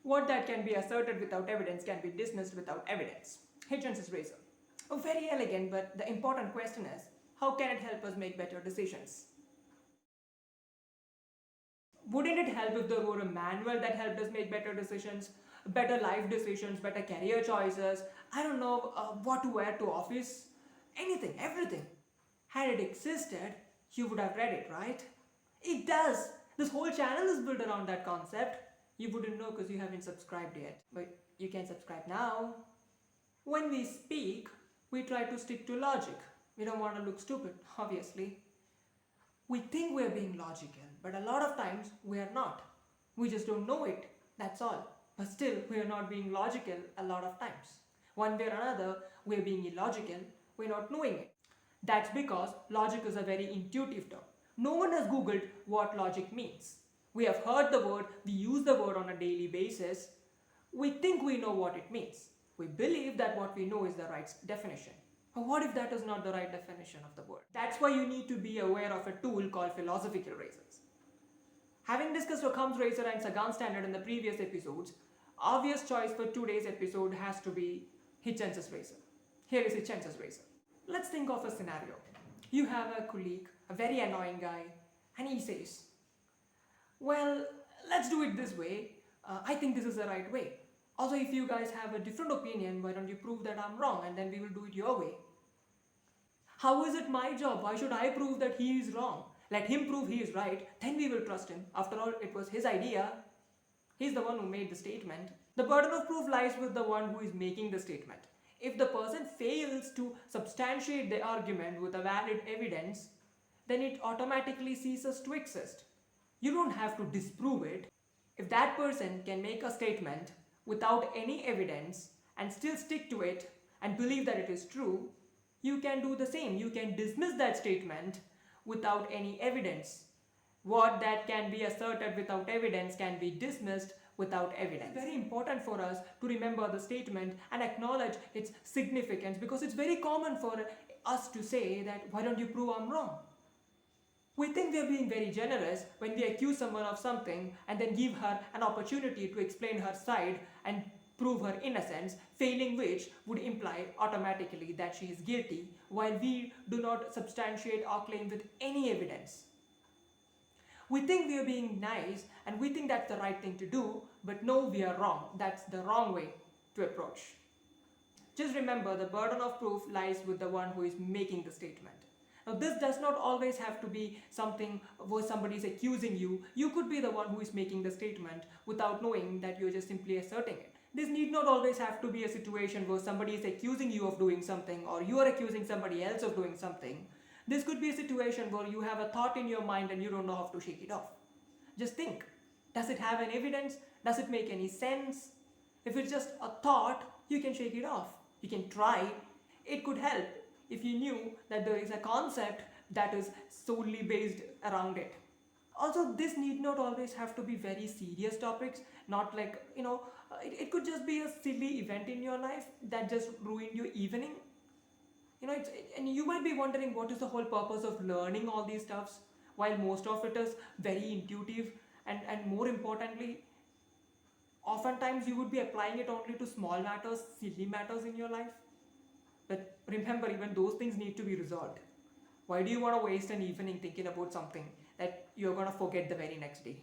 What that can be asserted without evidence can be dismissed without evidence. Hitchens's razor. Oh, very elegant, but the important question is, how can it help us make better decisions? Wouldn't it help if there were a manual that helped us make better decisions, better life decisions, better career choices? I don't know, what to wear to office? Anything, everything. Had it existed, you would have read it, right? It does. This whole channel is built around that concept. You wouldn't know because you haven't subscribed yet, but you can subscribe now. When we speak, we try to stick to logic. We don't want to look stupid, obviously. We think we're being logical, but a lot of times we are not. We just don't know it, that's all. But still, we are not being logical a lot of times. One way or another, we're being illogical, we're not knowing it. That's because logic is a very intuitive term. No one has googled what logic means. We have heard the word, we use the word on a daily basis. We think we know what it means. We believe that what we know is the right definition. But what if that is not the right definition of the word? That's why you need to be aware of a tool called philosophical razors. Having discussed Occam's razor and Sagan's standard in the previous episodes, obvious choice for today's episode has to be Hitchens's razor. Here is Hitchens's razor. Let's think of a scenario. You have a colleague, a very annoying guy, and he says, well, let's do it this way. I think this is the right way. Also, if you guys have a different opinion, why don't you prove that I'm wrong and then we will do it your way? How is it my job? Why should I prove that he is wrong? Let him prove he is right, then we will trust him. After all, it was his idea. He's the one who made the statement. The burden of proof lies with the one who is making the statement. If the person fails to substantiate the argument with a valid evidence, then it automatically ceases to exist. You don't have to disprove it. If that person can make a statement without any evidence and still stick to it and believe that it is true, you can do the same. You can dismiss that statement without any evidence. What that can be asserted without evidence can be dismissed without evidence. It's very important for us to remember the statement and acknowledge its significance, because it's very common for us to say that, why don't you prove I'm wrong? We think we are being very generous when we accuse someone of something and then give her an opportunity to explain her side and prove her innocence, failing which would imply automatically that she is guilty, while we do not substantiate our claim with any evidence. We think we are being nice and we think that's the right thing to do, but no, we are wrong. That's the wrong way to approach. Just remember, the burden of proof lies with the one who is making the statement. Now, this does not always have to be something where somebody is accusing you. You could be the one who is making the statement without knowing that you're just simply asserting it. This need not always have to be a situation where somebody is accusing you of doing something or you are accusing somebody else of doing something. This could be a situation where you have a thought in your mind and you don't know how to shake it off. Just think, does it have any evidence? Does it make any sense? If it's just a thought, you can shake it off. You can try. It could help if you knew that there is a concept that is solely based around it. Also, this need not always have to be very serious topics, not like, it could just be a silly event in your life that just ruined your evening. And you might be wondering, what is the whole purpose of learning all these stuffs, while most of it is very intuitive and more importantly, oftentimes you would be applying it only to small matters, silly matters in your life. But remember, even those things need to be resolved. Why do you want to waste an evening thinking about something that you're going to forget the very next day?